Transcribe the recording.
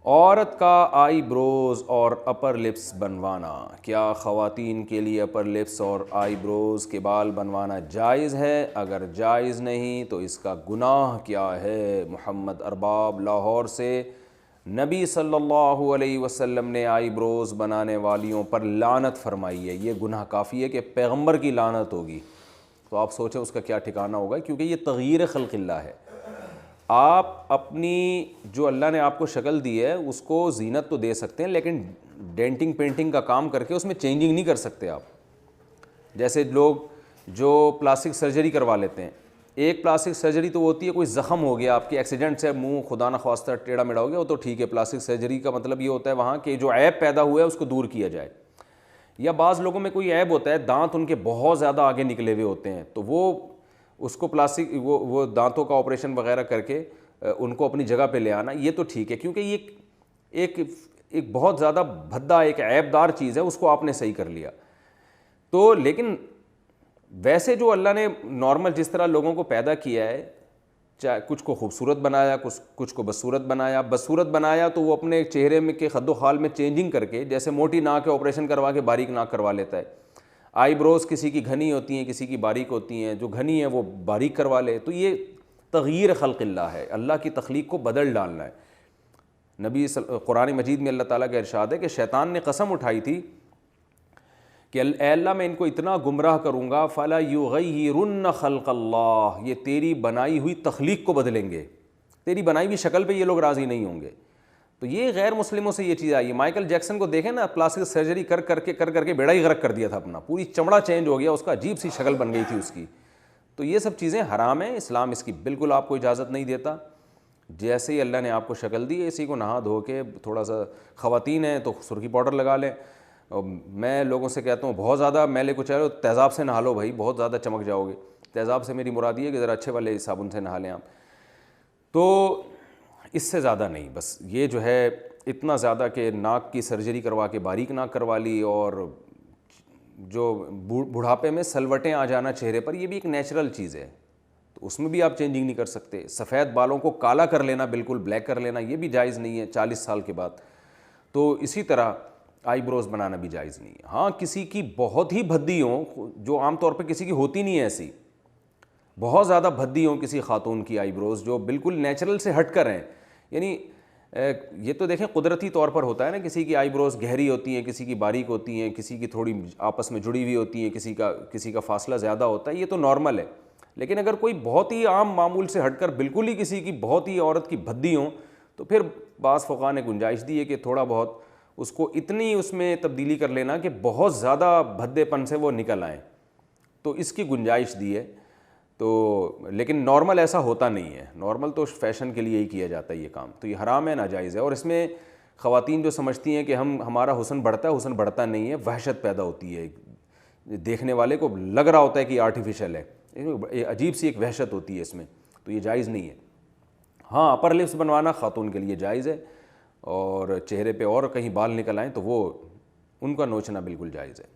عورت کا آئی بروز اور اپر لپس بنوانا، کیا خواتین کے لیے اپر لپس اور آئی بروز کے بال بنوانا جائز ہے؟ اگر جائز نہیں تو اس کا گناہ کیا ہے؟ محمد ارباب لاہور سے، نبی صلی اللہ علیہ وسلم نے آئی بروز بنانے والیوں پر لعنت فرمائی ہے۔ یہ گناہ کافی ہے کہ پیغمبر کی لعنت ہوگی، تو آپ سوچیں اس کا کیا ٹھکانہ ہوگا، کیونکہ یہ تغییر خلق اللہ ہے۔ آپ اپنی جو اللہ نے آپ کو شکل دی ہے اس کو زینت تو دے سکتے ہیں، لیکن ڈینٹنگ پینٹنگ کا کام کر کے اس میں چینجنگ نہیں کر سکتے آپ۔ جیسے لوگ جو پلاسٹک سرجری کروا لیتے ہیں، ایک پلاسٹک سرجری تو ہوتی ہے کوئی زخم ہو گیا آپ کے ایکسیڈنٹ سے، منہ خدا نخواستہ ٹیڑھا میڑھا ہو گیا، وہ تو ٹھیک ہے، پلاسٹک سرجری کا مطلب یہ ہوتا ہے وہاں کہ جو عیب پیدا ہوا ہے اس کو دور کیا جائے۔ یا بعض لوگوں میں کوئی عیب ہوتا ہے، دانت ان کے بہت زیادہ آگے نکلے ہوئے ہوتے ہیں، تو وہ اس کو پلاسٹک وہ دانتوں کا آپریشن وغیرہ کر کے ان کو اپنی جگہ پہ لے آنا، یہ تو ٹھیک ہے، کیونکہ یہ ایک بہت زیادہ بھدا ایک عیب دار چیز ہے، اس کو آپ نے صحیح کر لیا تو۔ لیکن ویسے جو اللہ نے نارمل جس طرح لوگوں کو پیدا کیا ہے، چاہے کچھ کو خوبصورت بنایا، کچھ کو بدصورت بنایا، بدصورت بنایا تو وہ اپنے چہرے میں کے خد و خال میں چینجنگ کر کے، جیسے موٹی ناک ہے آپریشن کروا کے باریک ناک کروا لیتا ہے۔ آئی بروز کسی کی گھنی ہوتی ہیں، کسی کی باریک ہوتی ہیں، جو گھنی ہے وہ باریک کروا لے، تو یہ تغییر خلق اللہ ہے، اللہ کی تخلیق کو بدل ڈالنا ہے۔ قرآن مجید میں اللہ تعالیٰ کا ارشاد ہے کہ شیطان نے قسم اٹھائی تھی کہ اے اللہ میں ان کو اتنا گمراہ کروں گا، فَلَا يُغَيِّرُنَّ خَلْقَ اللَّهِ، یہ تیری بنائی ہوئی تخلیق کو بدلیں گے، تیری بنائی ہوئی شکل پہ یہ لوگ راضی نہیں ہوں گے۔ تو یہ غیر مسلموں سے یہ چیز آئی ہے۔ مائیکل جیکسن کو دیکھیں نا، پلاسٹک سرجری کر کے بیڑا ہی غرق کر دیا تھا اپنا، پوری چمڑا چینج ہو گیا اس کا، عجیب سی شکل بن گئی تھی اس کی۔ تو یہ سب چیزیں حرام ہیں، اسلام اس کی بالکل آپ کو اجازت نہیں دیتا۔ جیسے ہی اللہ نے آپ کو شکل دی ہے، اسی کو نہا دھو کے تھوڑا سا، خواتین ہیں تو سرخی پاؤڈر لگا لیں۔ میں لوگوں سے کہتا ہوں بہت زیادہ میلے کو چاہے تیزاب سے نہا لو بھائی، بہت زیادہ چمک جاؤ گے۔ تیزاب سے میری مراد یہ ہے کہ ذرا اچھے والے صابن سے نہا لیں آپ، تو اس سے زیادہ نہیں۔ بس یہ جو ہے اتنا زیادہ کہ ناک کی سرجری کروا کے باریک ناک کروا لی، اور جو بڑھاپے میں سلوٹیں آ جانا چہرے پر، یہ بھی ایک نیچرل چیز ہے، تو اس میں بھی آپ چینجنگ نہیں کر سکتے۔ سفید بالوں کو کالا کر لینا، بالکل بلیک کر لینا، یہ بھی جائز نہیں ہے 40 سال کے بعد۔ تو اسی طرح آئی بروز بنانا بھی جائز نہیں ہے۔ ہاں کسی کی بہت ہی بھدی ہوں، جو عام طور پہ کسی کی ہوتی نہیں ہے ایسی، بہت زیادہ بھدی ہوں کسی خاتون کی آئی بروز، جو بالکل نیچرل سے ہٹ کر ہیں، یعنی یہ تو دیکھیں قدرتی طور پر ہوتا ہے نا، کسی کی آئی بروز گہری ہوتی ہیں، کسی کی باریک ہوتی ہیں، کسی کی تھوڑی آپس میں جڑی ہوئی ہوتی ہیں، کسی کا فاصلہ زیادہ ہوتا ہے، یہ تو نارمل ہے۔ لیکن اگر کوئی بہت ہی عام معمول سے ہٹ کر بالکل ہی کسی کی بہت ہی عورت کی بھدی ہوں، تو پھر بعض فقہاء نے گنجائش دی ہے کہ تھوڑا بہت اس کو اتنی اس میں تبدیلی کر لینا کہ بہت زیادہ بھدے پن سے وہ نکل آئیں، تو اس کی گنجائش دی ہے۔ تو لیکن نارمل ایسا ہوتا نہیں ہے، نارمل تو فیشن کے لیے ہی کیا جاتا ہے یہ کام، تو یہ حرام ہے، ناجائز ہے۔ اور اس میں خواتین جو سمجھتی ہیں کہ ہمارا حسن بڑھتا ہے، حسن بڑھتا نہیں ہے، وحشت پیدا ہوتی ہے، دیکھنے والے کو لگ رہا ہوتا ہے کہ یہ آرٹیفیشل ہے، عجیب سی ایک وحشت ہوتی ہے اس میں، تو یہ جائز نہیں ہے۔ ہاں اپر لپس بنوانا خاتون کے لیے جائز ہے، اور چہرے پہ اور کہیں بال نکل آئیں تو وہ ان کا نوچنا بالکل جائز ہے۔